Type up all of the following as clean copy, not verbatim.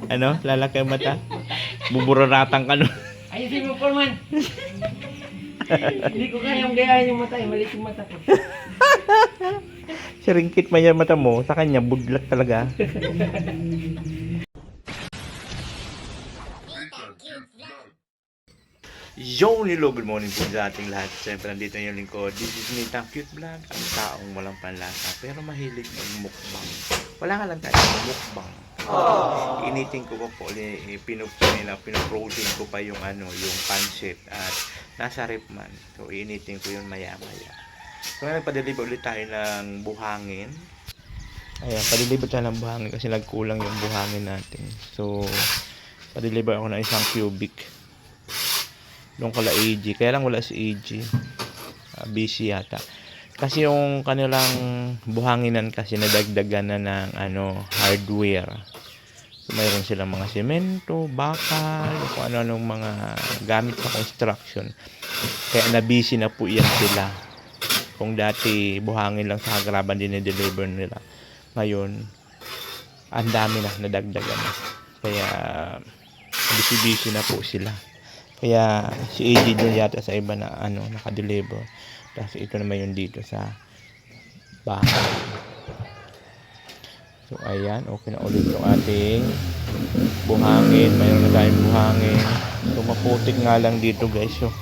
Ano? Lalaki ang mata? Buburanatan ka nun. Ayusin mo, Foreman. Hindi ko kayang gayahin yung mata, maliit yung mata ko. Siringkit man yung mata mo, sa kanya, budlak talaga. Yo, hello, good morning po sa ating lahat. Siyempre, nandito yung lingkod. This is Nita Cute Vlog. Ang taong walang panlasa, pero mahilig magmukbang. Wala ka lang tayo magmukbang. Initin ko pa po, pinoprotein ko pa yung yung pancit at nasa rep man. So, initin ko yun maya-maya. So, ngayon, nagpa-deliver ulit tayo ng buhangin. Ayan, pa-deliver tayo ng buhangin kasi nagkulang yung buhangin natin. So, pa-deliver ako ng isang cubic. Doon kala AG. Kaya lang wala si AG. Busy yata. Kasi yung kanilang buhanginan kasi nadagdagan na ng hardware. So, mayroon silang mga semento, bakal, kung ano-anong mga gamit sa construction. Kaya na-busy na po yan sila. Kung dati buhangin lang sa Hagraban din na-deliver nila. Ngayon, ang dami na nadagdagan na. Kaya busy-busy na po sila. Kaya si AJ doon yata sa iba na naka-deliver. Tapos ito naman yung dito sa bahay. So ayan, okay na ulit yung ating buhangin. Mayroon na tayong buhangin. So maputik nga lang dito guys. So,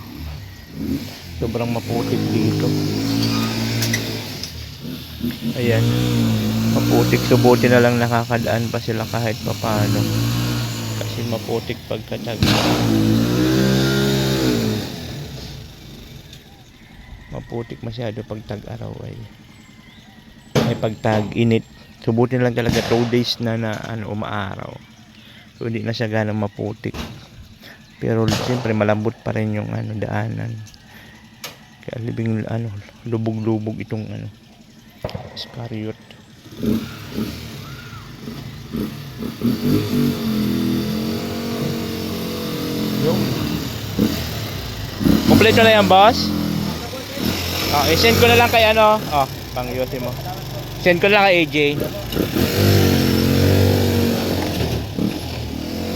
sobrang maputik dito. Ayan. Maputik. So buti na lang nakakadaan pa sila kahit papaano. Kasi maputik pagkatag. Maputik masyado pag tag-araw ay pag tag-init. So buti lang talaga 2 days na umaaraw. So hindi na siya ganang maputik. Pero siyempre malambot pa rin yung daanan. Kaya libing lubog-lubog itong Scariot. Yung kompleto na yan, boss? I-send ko na lang kay pang yote mo. Send ko na lang kay AJ.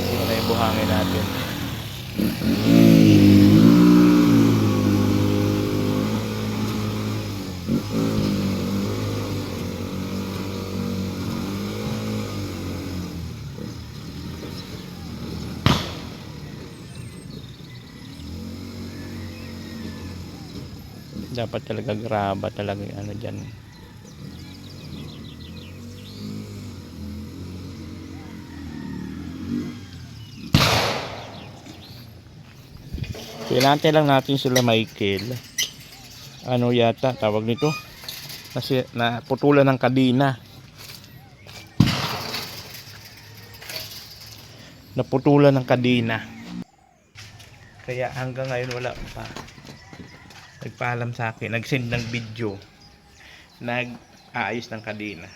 Ito na yung buhangin natin. Dapat talaga graba talaga yung dyan. Pinante lang natin sila Michael. Yata tawag nito? Kasi naputulan ng kadina. Naputulan ng kadina. Kaya hanggang ngayon wala pa. Nagpaalam sa akin, nag-send ng video, nag-aayos ng kadena.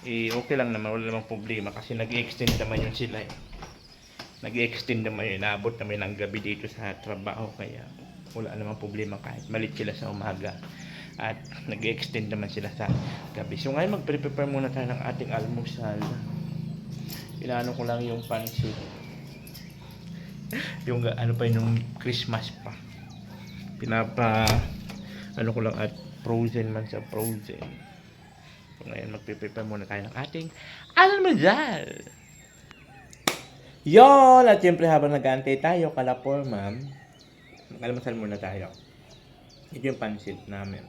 Okay lang naman, wala namang problema kasi nag-extend naman yun sila. Nag-extend naman yun, naabot naman ng gabi dito sa trabaho, kaya wala namang problema kahit malit sila sa umaga. At nag-extend naman sila sa gabi. So ngayon mag-prepare muna tayo ng ating almusal. Inaano ko lang yung pancit. Yung pa yung Christmas pa. Pinapa ko lang at frozen man sa frozen. So ngayon magpe-prepare muna tayo ng ating almusal. Yon! At siyempre habang nag-aantay tayo kalapor ma'am, mag-almusal muna tayo. Ito yung pancit namin.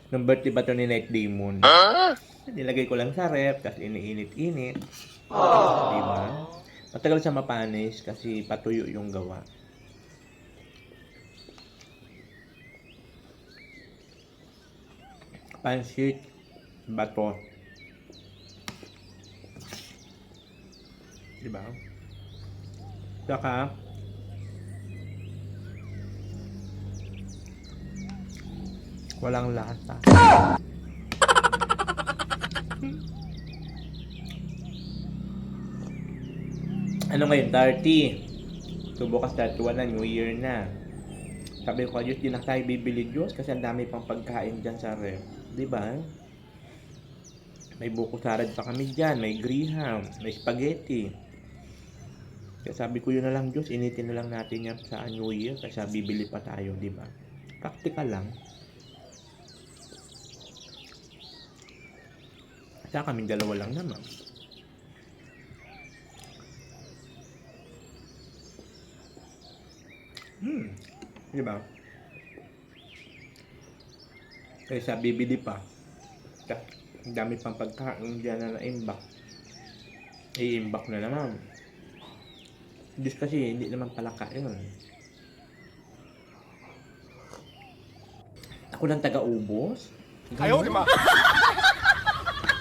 Nung birthday ba ito ni Night Demon? Nilagay ko lang sa ref kasi iniinit-init. Diba? Matagal siya mapanis kasi patuyo yung gawa. Pancit bato. Diba? Saka walang lasa. Ngayon? 30. So bukas 31 na, New Year na. Sabi ko, Diyos, di na tayo bibili Diyos kasi ang dami pang pagkain dyan sa ref. Diba? May buko salad pa kami dyan, may graham, may spaghetti. Kaya sabi ko yun na lang, Diyos, initin na lang natin yan sa New Year kasi bibili pa tayo, di ba? Practical lang. Sa kaming dalawa lang naman. Di ba? Kaysa bibili pa. Ang dami pang pagkain dyan na na-imbak. I-imbak na naman. Diyos kasi hindi naman pala kain. Ako lang taga-ubos. Ayaw, di ba?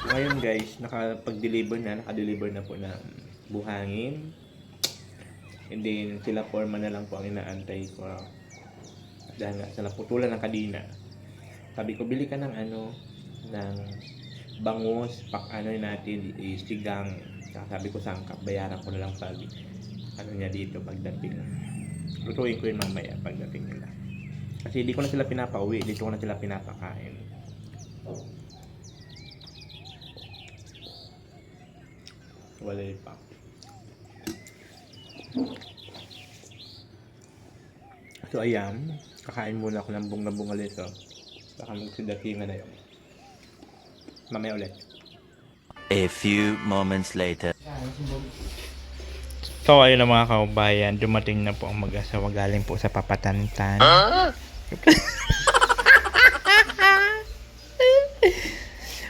Ngayon guys, nakapag-deliver na po ng buhangin. And then sila forma na lang po ang inaantay ko. Dahil nga sa naputulan ng kadina. Sabi ko, bili ka ng ng bangus, natin, sigang. Sabi ko, sangkap, bayaran ko na lang pag niya dito pagdating. Lutuin ko yun mamaya pagdating nila. Kasi hindi ko na sila pinapauwi, dito ko na sila pinapakain. Wala pa. So ayan, kakain muna ako ng bunga-bungalito. Baka magsidatingan na yun. Mamaya ulit. A few moments later. So ayun na mga kaubayan, dumating na po ang mag-asawa galing po sa Papatantan.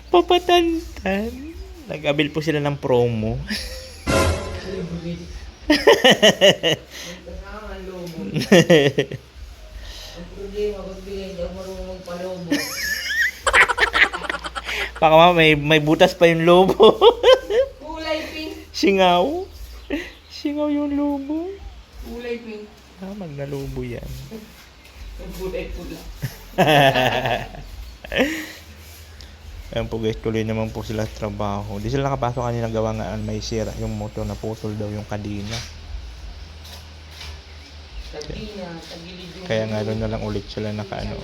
Papatantan. Nag-abil po sila ng promo. Ang lobo. Ang problema, pagbigay daw marunong magpalobo. Baka may butas pa yung lobo. Kulay pink. Singaw. Singaw yung lobo. Kulay pink. Magnalubo yan. Ang kulay pula. Ayan po guys, tuloy naman po sila sa trabaho. Di sila nakapasok kanina, gawa nga may sira yung motor, na putol daw yung kadina. Tagilid yung... Kaya nga doon na lang ulit sila nakaano.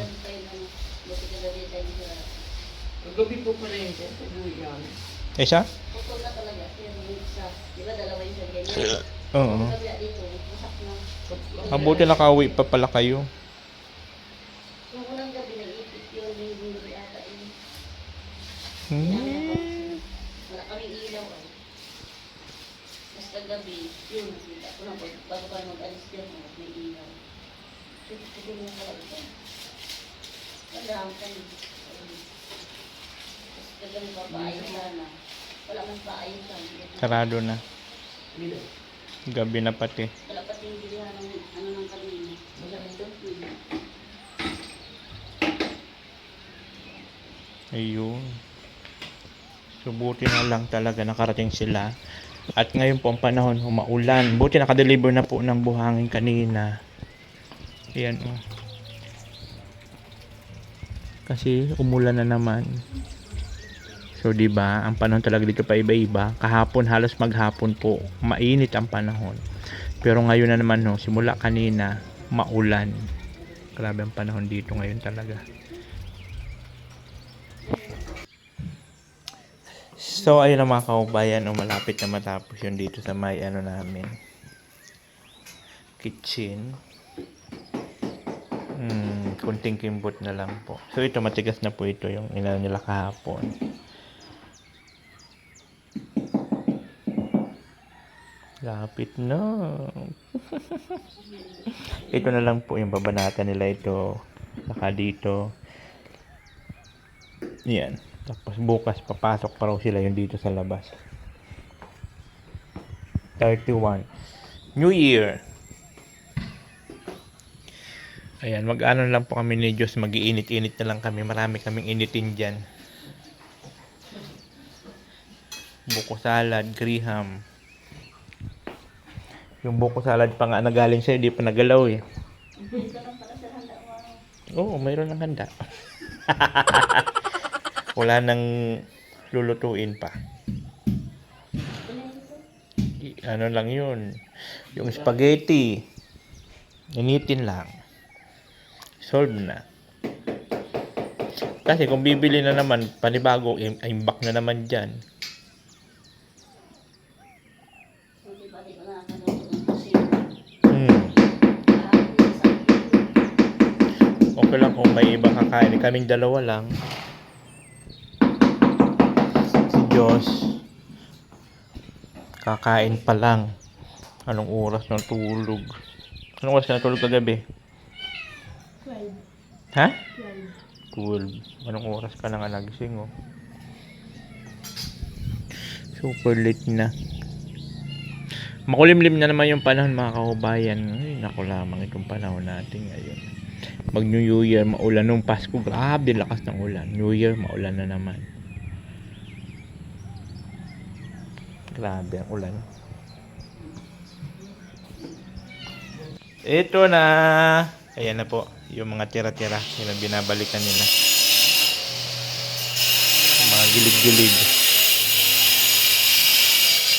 Gabi po pala yun, sir. Tagilid yan. Eh siya? Putol na talaga. Di ba dalawa yung sa ganyan? Oo. Sabi dito, busak na. Mabuti nakauwi pa pala kayo. Yung unang gabi, nag-ipit yung linggo ata yun. Wala kaming ilaw ay. Mas kagabi, yun, nakita ko na bago pa mag-alis dyan, may ilaw. Sige mo pala ito. Wala ang kayo. Mas kagabi papaayos sana. Wala man paayos. Sarado na. Gabi na pati. Wala pati yung bilihan ng ng kanina. Wala rin doon. Ayun. So buti na lang talaga nakarating sila. At ngayon po ang panahon, maulan. Buti nakadeliver na po ng buhangin kanina. Ayan o. Kasi umulan na naman. So, di ba, ang panahon talaga dito pa iba-iba. Kahapon, halos maghapon po, mainit ang panahon. Pero ngayon na naman, no, simula kanina, maulan. Grabe ang panahon dito ngayon talaga. So, ayun na mga kaubayan, malapit na matapos yun dito sa may namin. Kitchen. Kunting kimbot na lang po. So, ito, matigas na po ito, yung inano nila kahapon. Lapit na. Ito na lang po yung babanatan nila ito. Saka dito. Yan. Tapos bukas papasok pa raw sila yung dito sa labas. 31. New Year. Ayan, mag-ano lang po kami ni Diyos. Mag-iinit-init na lang kami. Marami kaming initin dyan. Buko salad, graham. Yung buko salad pa nga nagaling sa'yo, di pa nagalaw eh. Oo, mayroon ng handa. Wala nang lulutuin pa. Ano lang yun. Yung spaghetti. Initin lang. Solve na. Kasi kung bibili na naman, panibago, imbak na naman dyan. Hindi ba, di ko nakakanood ng kasi. Okay lang kung may ibang kakain. Kaming dalawa lang. Si Diyos. Kakain pa lang. Anong oras ng tulog? Anong oras ka natulog kagabi? 12. Ha? 12. Anong oras ka na nga nagising, oh? Super late na. Makulimlim na naman yung panahon, mga kahubayan. Ay, naku lamang itong panahon natin ngayon. Mag New Year, maulan nung Pasko. Grabe, lakas ng ulan. New Year, maulan na naman. Grabe ang ulan. Ito na. Ayan na po. Yung mga tira-tira. Yun ang binabalikan nila. Yung mga gilig-gilig.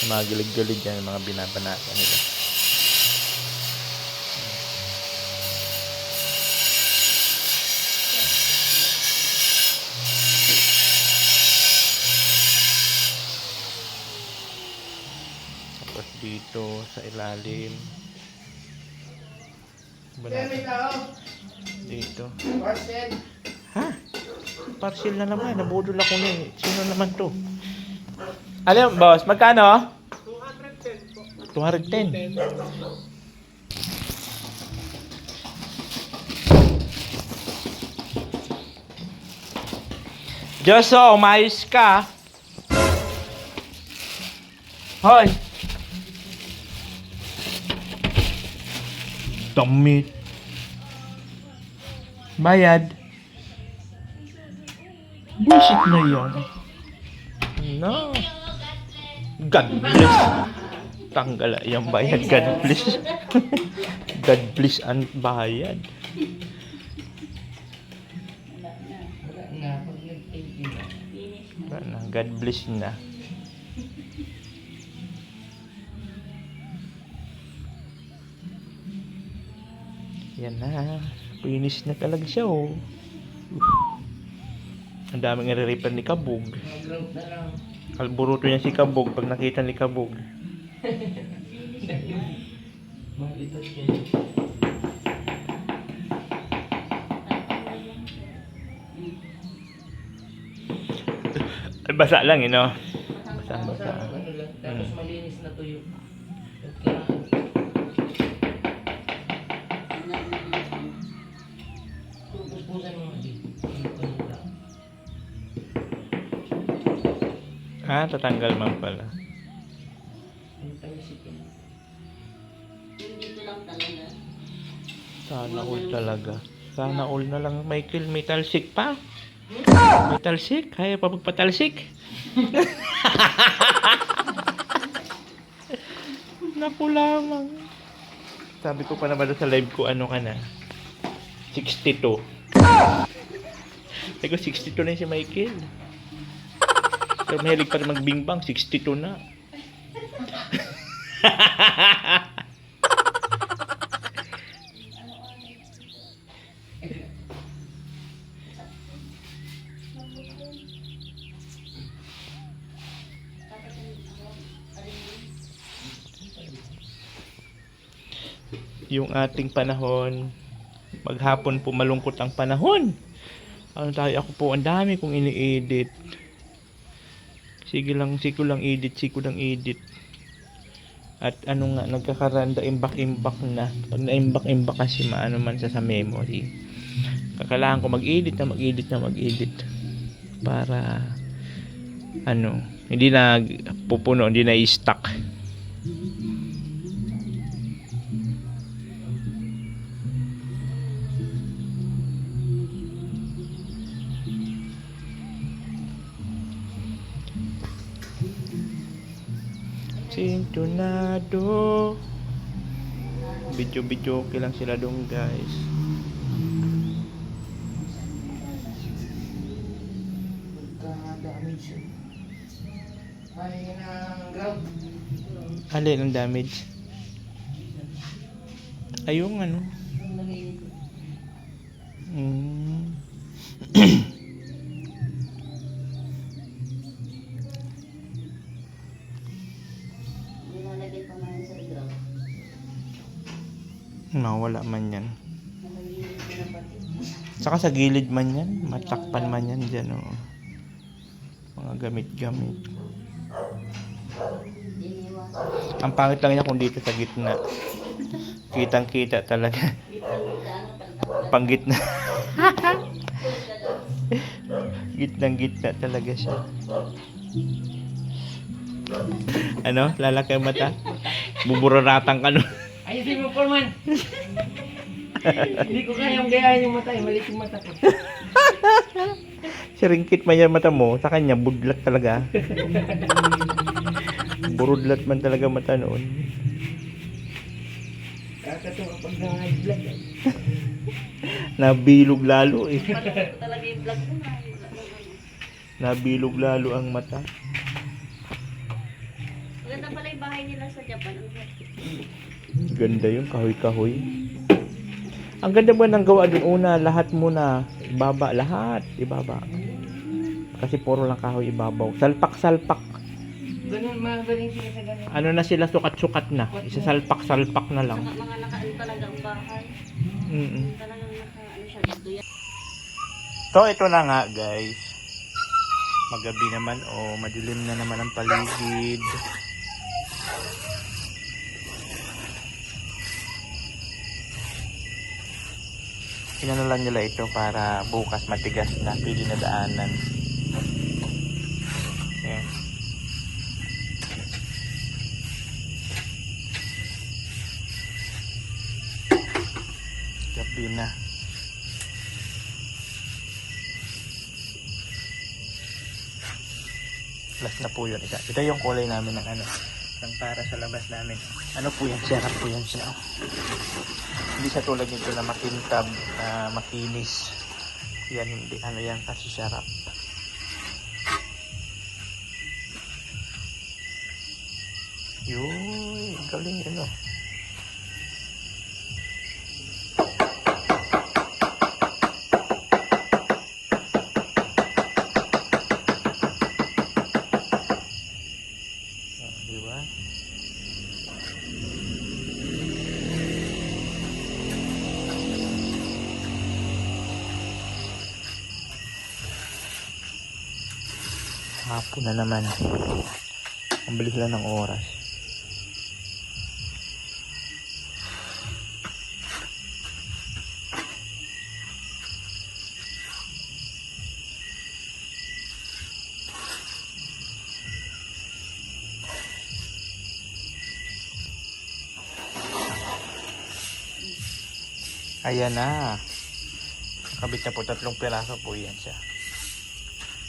Yung mga gilig-gilig yan. Yung mga binabanatan nila. Tapos dito sa ilalim. May tao. Dito. Parcel. Ha? Parcel na naman. Nabudol ako na eh. Sino naman to? Alam, boss, magkano? 210 po. 210. Joso, umayos ka. Hoy. Damit. Bayad. Bullshit na yan. No. God bless. Tanggal yung bayad. God bless. God bless ang bayad. Wala na. Pag nag-thank you na. Wala na. God bless na. Yan na. Finish na talaga siya, oh. Ang daming nare-repair ni Kabog. Mag-ground na lang. Alburuto niya si Kabog pag nakita ni Kabog. Malitas siya. Basa lang, eh, no? Basa. Ano lang. Tapos malinis na tuyo. At pupusan mo nga dito. Ano lang. Ah, tatanggal man pala. Ang tamisikin. Yung dito lang talaga. Sana all talaga. Sana all na lang, Michael. May talsik pa. May talsik. Kaya pa magpatalsik. Naku lamang. Sabi ko pa naman sa live ko, ano ka na? 62. Sabi ko, 62 na yun si Michael. Pero mahilig pa rin magbingbang, 62 na. Yung ating panahon, maghapon po malungkot ang panahon. Ano tayo, ako po, ang dami kong ini-edit. Sige lang edit. At ano nga, nagkakaranda, imbak-imbak na. Pag na-imbak-imbak kasi maano man sa memory. Kakailangan ko mag-edit. Para, ano, hindi na pupuno, hindi na i-stuck. Sintonado. Video okay lang sila dong, guys. Pagka-damage yun. Ay, ng ground. Alin ang damage? Ay, yung ano. Ang naging Mm. Nilagay pa man sa ground. Nawala man yan. Nakagilid ko na pati. Saka sa gilid man yan. Matakpan man yan dyan. Oh. Mga gamit-gamit. Iniwasan. Ang pangit lang niya kung dito sa gitna. Kitang-kita talaga. Panggitna. Gitnang-gitna talaga siya. Ano? Lalaki ang mata? Buburaratan ka nun. Ayusin mo, Foreman. Hindi ko kayang gayahin yung mata. Maliit yung mata ko. Siringkit man yan mata mo. Sa kanya, budlat talaga. Burudlat man talaga mata noon. Kakatawa pag nangaglag. Nabilog lalo eh. Panood ko talaga yung vlog ko na. Nabilog lalo ang mata. Maganda pala yung bahay nila sa Japan. Ganda yung kahoy-kahoy. Ang ganda ba ng gawa din una, lahat muna, ibaba, lahat, ibaba. Kasi puro lang kahoy ibabaw. Salpak-salpak. Ganun, magaling sila sa ganun. Ano na sila, sukat-sukat na. Isasalpak-salpak na lang. Mga nakaan talaga ang bahay. Talagang naka-ano siya dito yan. So, ito na nga, guys. Magabi naman, madilim na naman ang paligid. Inano lang nila ito para bukas matigas na, pwede na daanan. Ayan. Gabi na. Last na po yun. Ito yung kulay namin ng ng para sa labas namin. Ano po yan? Sarap po yan siya. Hindi sa tulad nito na makintab, makinis. Yan, hindi. Ano yan kasi sarap. Yun, galing yun oh. Diba? Hapon na naman. Ang bilis lang ng oras. Ayan na. Nakabit na po, 3 piraso po yan siya. Oh,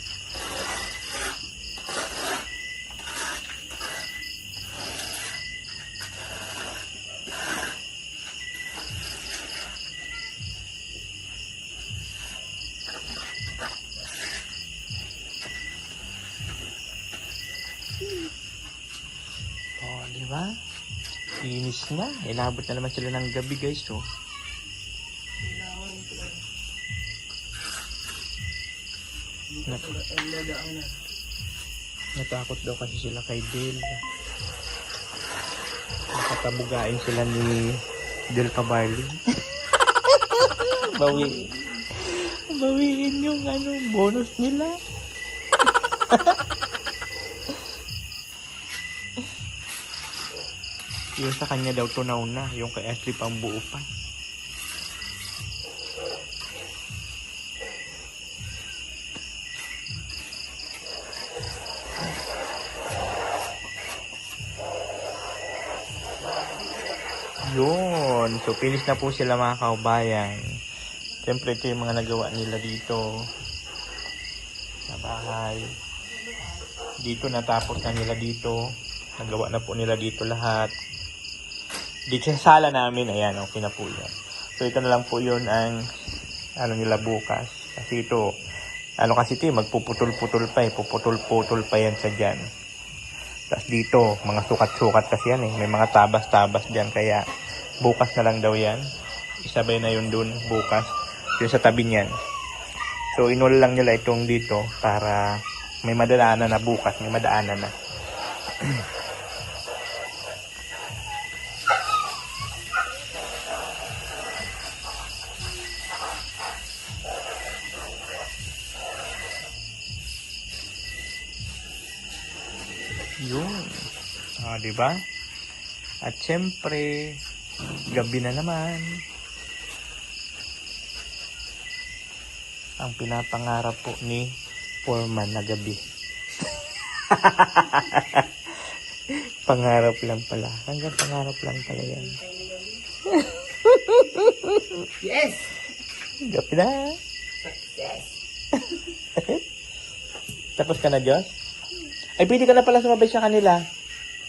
di ba? Inis na. Inabot na naman sila ng gabi, guys, oh. Natakot daw kasi sila kay Del. Nakatabugain sila ni Del Cabarli. Bawiin yung bonus nila. Yung sa kanya daw tunaw na, yung kay Ashley pang buo pa. Yun. So, finish na po sila mga kaubayan. Siyempre, ito yung mga nagawa nila dito. Sa bahay. Dito, natapos na nila dito. Nagawa na po nila dito lahat. Dito sa sala namin, ayan, okay na po yan. So, ito na lang po yun ang nila bukas. Kasi ito, kasi ito, magpuputol-putol pa eh. Puputol-putol pa yan sa dyan. Tapos dito, mga sukat-sukat kasi yan eh. May mga tabas-tabas dyan. Kaya bukas na lang daw yan. Isabay na yun dun bukas. Yun sa tabi niyan. So inul lang nila itong dito para may madaanan na bukas. May madaanan na. Di ba? At syempre, gabi na naman. Ang pinapangarap po ni Foreman na gabi. Pangarap lang pala. Hanggang pangarap lang pala yan. Yes! Gabi na. Success! Tapos ka na, Diyos? Ay, pwede ka na pala sumabay sa kanila.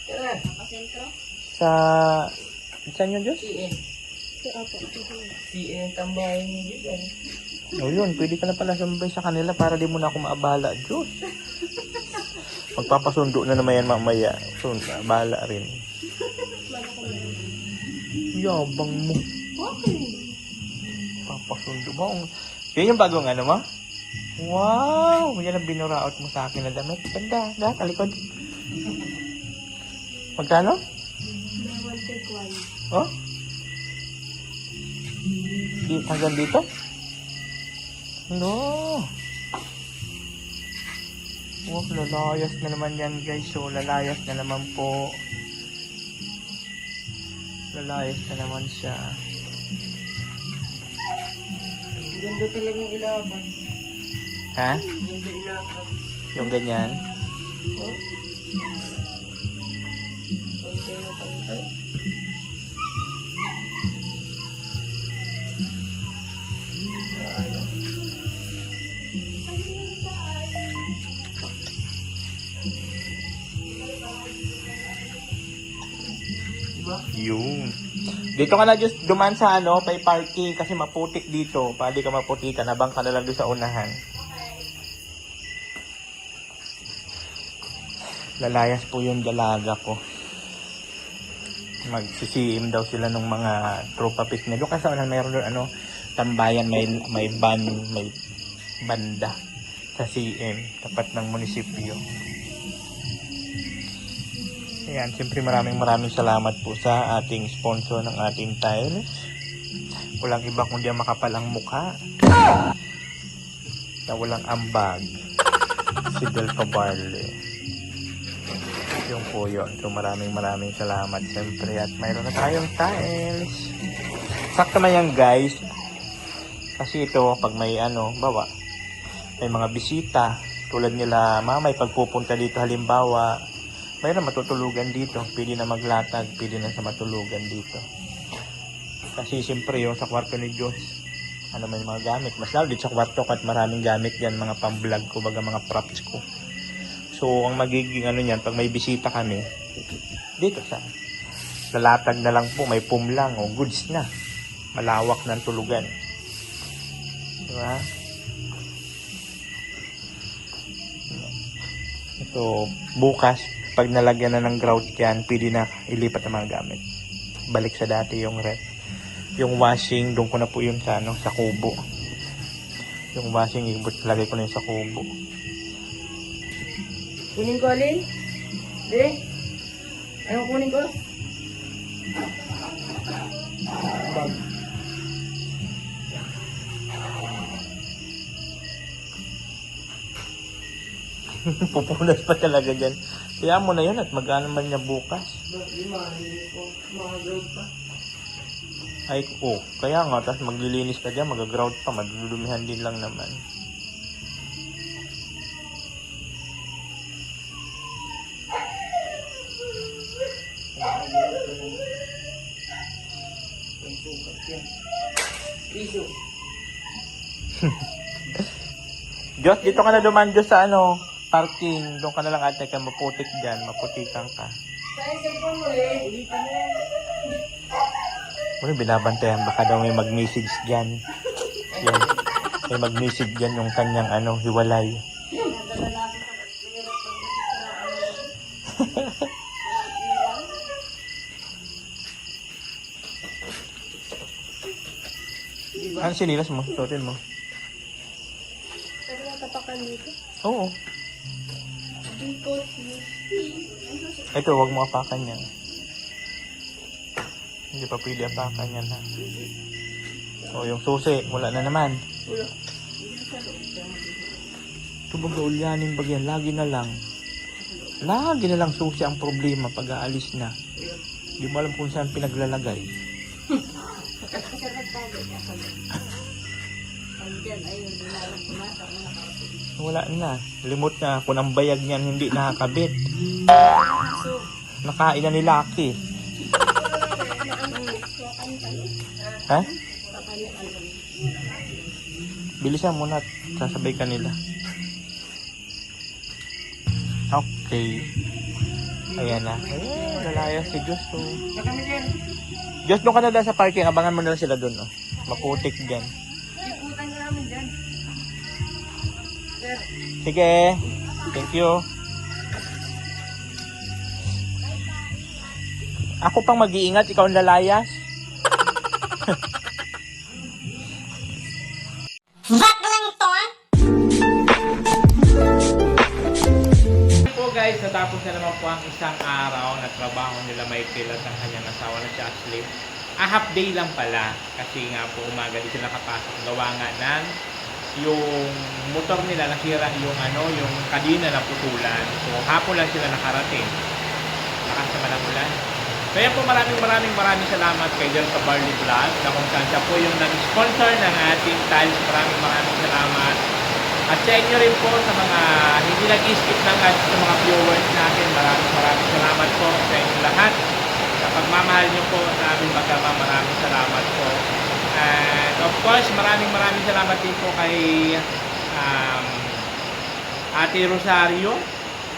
Tara! Pasentro? Sa... Saan yun, Diyos? CN. CN tambahin mo dyan. O yun, pwede ka na pala sumabay sa kanila para di mo na ako maabala, Diyos. Magpapasundo na naman yan mamaya. So, bahala rin. Yabang mo. Okay. Papasundo mo. Yan yung bagong ano mo? Wow! Yan ang binuraot mo sa akin na damit. Ganda. Da, talikod. Magkano? Oh? Hanggang dito? No. Oh, lalayas na naman yan, guys. So, lalayas na naman po. Lalayas na naman siya. Ganda talagang ilaban. Ha? Ganda ilaban. Yung ganyan? Oh? Pantay na pantay. Yun. Dito ka na just duman sa ano, pay parking kasi maputik dito. Pwede ka maputikan, nabang ka na lang doon sa unahan. Lalayas po yung dalaga ko. Magsisiim daw sila ng mga tropa pit na doon. Kasi unahan mayroon doon ano, tambayan, may banda sa CM, tapat ng munisipyo. Ayan, siyempre maraming salamat po sa ating sponsor ng ating tiles. Walang iba kundi ang makapalang mukha na walang ambag. Si Delta Barley. Yung po yun. So maraming salamat siyempre. At mayroon na tayong tiles. Sakto na yan, guys. Kasi ito, pag may ano, bawa, may mga bisita. Tulad nila, mamay, pagpupunta dito halimbawa, mayroon matutulugan dito. Pwede na maglatag, pwede na sa matulugan dito. Kasi siyempre yung sa kwarto ni Diyos, ano may mga gamit. Mas lalo dito sa kwarto ko at maraming gamit yan, mga pang-vlog ko, baga mga props ko. So, ang magiging ano yan, pag may bisita kami, dito sa lalatag na lang po, may pum lang, o goods na. Malawak ng tulugan. Diba? So, bukas, pag nalagyan na ng grout yan, pwede na ilipat ang mga gamit. Balik sa dati yung ref. Yung washing, doon ko na po yun sa, ano, sa kubo. Yung washing, lagay ko na yun sa kubo. Kunin ko, Alin? Dire? Ano kunin ko? Bag. Pupunas pa talaga dyan. Kaya mo na yun at magkano man niya bukas. Lima, hindi ko mga-ground pa. Ay, kaya nga, tapos maglilinis ka dyan, mag-grout pa, madudumihan din lang naman. Piso. Diyos, dito ka na duman Diyos sa ano, parking. Doon ka na lang ate, kaya maputik dyan, maputikan ka. Saan sa phone mo eh? Ulitin mo. Bueno, binabantayan, baka daw may mag-message dyan. Yan. May mag-message dyan yung kanyang ano, hiwalay. Ano sinilas mo? Suotin mo. Pero natapakan dito. Oo. Ito, huwag mo apakan yan. Hindi pa pwede apakan yan, ha? O, yung susi, wala na naman. Wala. Ito baga ulyanin bagyan, lagi na lang. Lagi na lang susi ang problema pag aalis na. Hindi mo alam kung saan pinaglalagay. Andyan, ayun, nilalang kumasa, nakakapit. Wala na. Limot na. Kung ang bayag niyan hindi nakakabit. Nakain na ni Lucky. Ha? Bilisan mo na at sasabay ka nila. Okay. Ayan na. Ayan, lalaya si Diyos. Oh. Kami dyan. Diyos, doon ka na dyan sa parking. Abangan mo na lang sila doon. Oh. Maputik dyan. Ikutan ka namin dyan. Sir. Sige. Thank you. Ako pang mag-iingat. Ikaw ang lalayas. Po guys, natapos na naman po ang isang araw na trabaho nila Michael at ang kanyang asawa na si Ashley. Half day lang pala kasi nga po umaga di sila nakapasok. Gawa nga ng yung motor nila nasira yung kadina na putulan. So hapon lang sila nakarating. Lakas naman ang ulan. Kaya po maraming salamat kay Delta Barley Vlog na kung saan siya po yung nag-sponsor ng ating tiles. Maraming salamat. At sa inyo rin po sa mga hindi nag-skip ng ads sa mga viewers natin. Maraming salamat po sa inyo lahat. Sa pagmamahal niyo po sa aming magama, maraming salamat po. And of course, maraming salamat din po kay Ate Rosario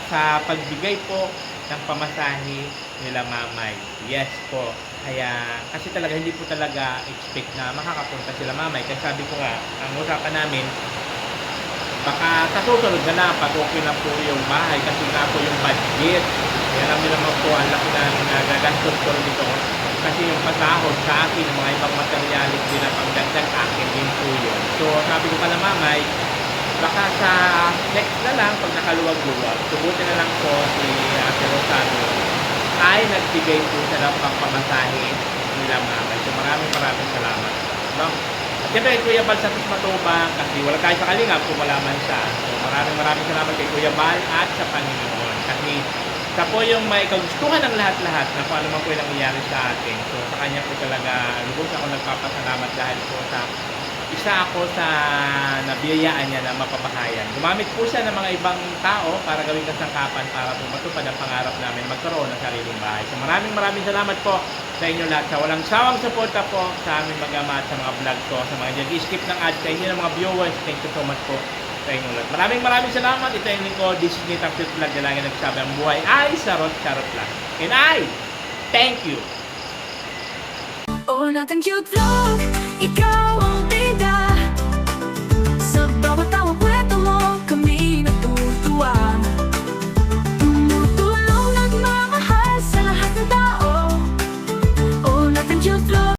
sa pagbigay po ng pamasahe nila Mamay. Yes po. Kaya, kasi talaga hindi po talaga expect na makakapunta sila Mamay. Kasi sabi ko nga, ang usapan namin, baka sa susunod na lang, pag okay na po yung bahay, kasi nga po yung budget. Kaya alam niyo naman po, ang laki na nagagastos ko dito. Kasi yung pasahod sa akin, yung mga ibang materialis din na pagdagdag akin din po yun. So, sabi ko pala Mamay, baka sa next na lang, pag nakaluwag-luwag, subutin na lang po si Ate Rosario ay nagbigay po siya ng pangpamasahe nila Mamay. So, maraming salamat. No? At siyempre, Kuya Bal sa Matubang, kasi wala tayo sa Kalingap kung wala man siya. So, maraming salamat kay Kuya Bal at sa Panginoon. Kasi siya po yung may kagustuhan ng lahat-lahat na kung ano man po yung nangyayari sa atin. So, sa kanya po talaga, lubos ako nagpapasalamat dahil po sa isa ako sa nabiyayaan niya na mapabahayan. Gumamit po siya ng mga ibang tao para gawing kasangkapan para po matupad ang pangarap namin magkaroon ng sariling bahay. So maraming salamat po sa inyo lahat. Sa walang sawang suporta po sa aming mag-ama at sa mga vlog ko, sa mga nag-skip ng ads, sa inyo ng mga viewers, thank you so much po sa inyo lahat. Maraming salamat. Ito yung lingkod, this is Nita Cute Vlog na lagi nagsabi ang buhay ay sarot-charot lang. And I thank you. Oh, natin cute vlog, ikaw